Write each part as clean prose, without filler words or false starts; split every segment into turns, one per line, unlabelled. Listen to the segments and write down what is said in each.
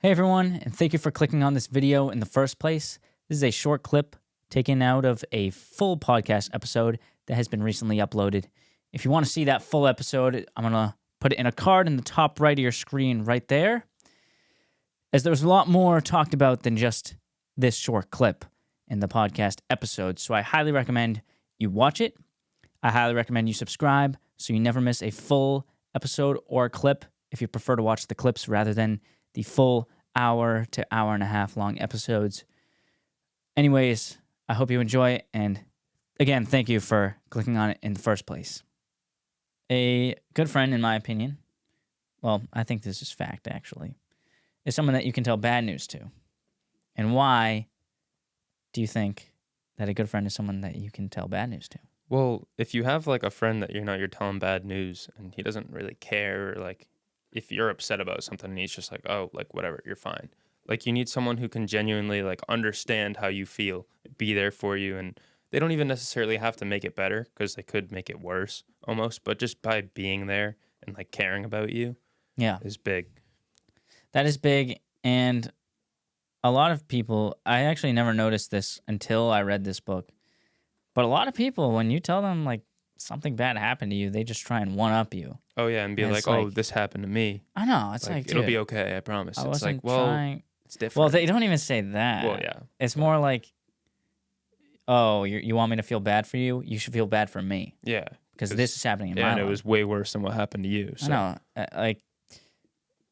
Hey everyone, and thank you for clicking on this video in the first place. This is a short clip taken out of a full podcast episode that has been recently uploaded. If you want to see that full episode, I'm going to put it in a card in the top right of your screen right there, as there's a lot more talked about than just this short clip in the podcast episode. So I highly recommend you watch it. I highly recommend you subscribe so you never miss a full episode or clip if you prefer to watch the clips rather than the full hour to hour and a half long episodes. Anyways, I hope you enjoy it. And again, thank you for clicking on it in the first place. A good friend, in my opinion, well, I think this is fact actually, is someone that you can tell bad news to. And why do you think that a good friend is someone that you can tell bad news to?
Well, if you have like a friend that you're telling bad news and he doesn't really care, like if you're upset about something and he's just like, oh, like whatever, you're fine. Like you need someone who can genuinely like understand how you feel, be there for you, and they don't even necessarily have to make it better because they could make it worse almost, but just by being there and like caring about you is big.
That is big. And a lot of people, I actually never noticed this until I read this book, but a lot of people, when you tell them like something bad happened to you, they just try and one-up you.
Oh, yeah, and be like, oh, this happened to me.
I know. It's like,
it'll
dude,
be okay, I promise.
I
It's
wasn't
like, well,
trying.
it's different.
Well, they don't even say that.
Well, yeah.
It's more like, oh, you want me to feel bad for you? You should feel bad for me.
Yeah.
Because this is happening in my life.
And it was way worse than what happened to you. So.
I know.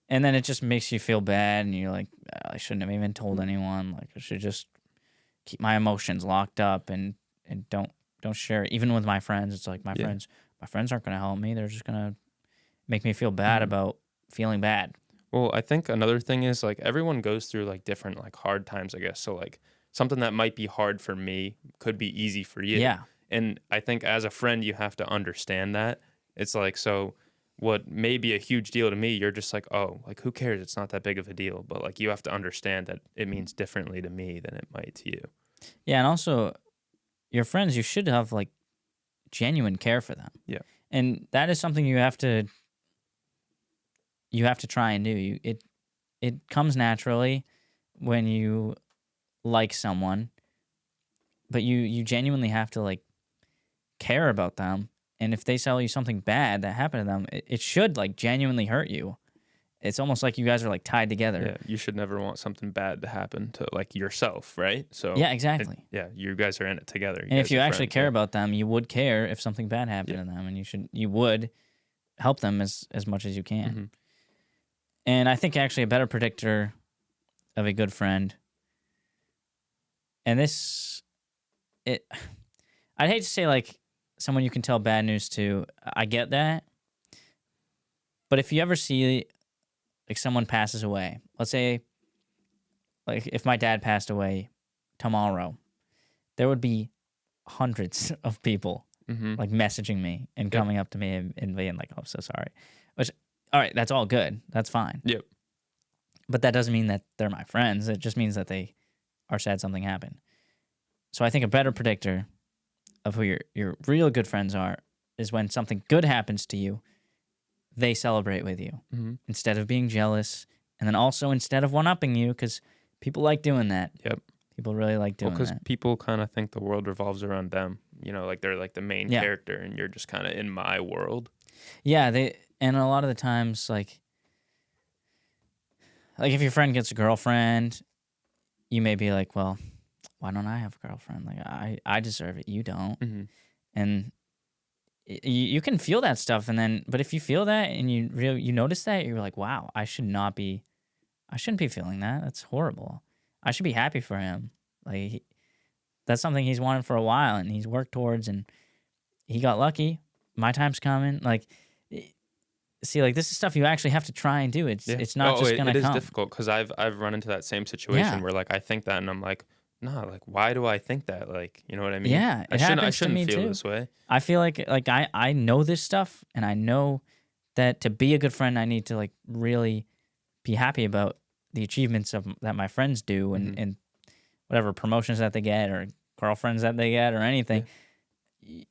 And then it just makes you feel bad, and you're like, I shouldn't have even told anyone. Like, I should just keep my emotions locked up and don't share it. Even with my friends, it's like my friends aren't going to help me. They're just going to make me feel bad about feeling bad.
Well, I think another thing is like everyone goes through like different like hard times, I guess. So like something that might be hard for me could be easy for you.
Yeah.
And I think as a friend, you have to understand that. It's like, so what may be a huge deal to me, you're just like, oh, like who cares? It's not that big of a deal. But like you have to understand that it means differently to me than it might to you.
Yeah. And also your friends, you should have like genuine care for them.
Yeah.
And that is something you have to try and do. It comes naturally when you like someone, but you genuinely have to like care about them. And if they tell you something bad that happened to them, it should like genuinely hurt you. It's almost like you guys are like tied together.
Yeah, you should never want something bad to happen to like yourself, right? So
yeah, exactly.
You guys are in it together.
And if you actually care about them, you would care if something bad happened to them, and you would help them as much as you can.
Mm-hmm.
And I think actually a better predictor of a good friend, and I'd hate to say like someone you can tell bad news to. I get that. But if you ever see like someone passes away, let's say like if my dad passed away tomorrow, there would be hundreds of people like messaging me and coming up to me and being like, oh, I'm so sorry. Which, all right, that's all good. That's fine.
Yep.
But that doesn't mean that they're my friends. It just means that they are sad something happened. So I think a better predictor of who your real good friends are is when something good happens to you, they celebrate with you instead of being jealous. And then also instead of one-upping you, because people like doing that.
Yep.
People really like doing that.
Because people kind of think the world revolves around them. You know, like they're like the main character and you're just kind of in my world.
Yeah, and a lot of the times, like if your friend gets a girlfriend, you may be like, well, why don't I have a girlfriend? Like, I deserve it. You don't.
Mm-hmm.
And you can feel that stuff. But if you feel that and you notice that, you're like, wow, I shouldn't be feeling that. That's horrible. I should be happy for him. Like, that's something he's wanted for a while and he's worked towards, and he got lucky. My time's coming. Like, see, like this is stuff you actually have to try and do. It's not just gonna come.
It is difficult because I've run into that same situation where like I think that and I'm like, nah, like why do I think that? Like, you know what I mean?
Yeah,
I shouldn't feel this way.
I feel like I know this stuff, and I know that to be a good friend, I need to like really be happy about the achievements that my friends do and whatever promotions that they get or girlfriends that they get or anything. Yeah.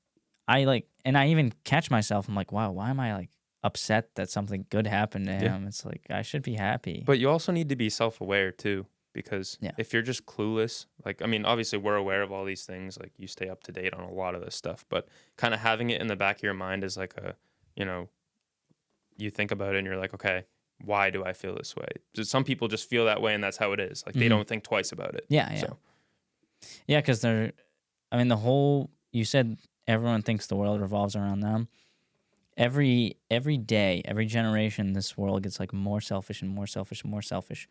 I even catch myself. I'm like, wow, why am I like upset that something good happened to
Yeah.
him. It's like, I should be happy.
But you also need to be self-aware too, because
Yeah.
if you're just clueless, like, I mean, obviously we're aware of all these things, like you stay up to date on a lot of this stuff, but kind of having it in the back of your mind is like a, you know, you think about it and you're like, okay, why do I feel this way? Some people just feel that way and that's how it is. Like they
Mhm.
don't think twice about it.
Yeah, yeah.
So,
Yeah, because you said everyone thinks the world revolves around them. Every day, every generation, this world gets like more selfish and more selfish and more selfish.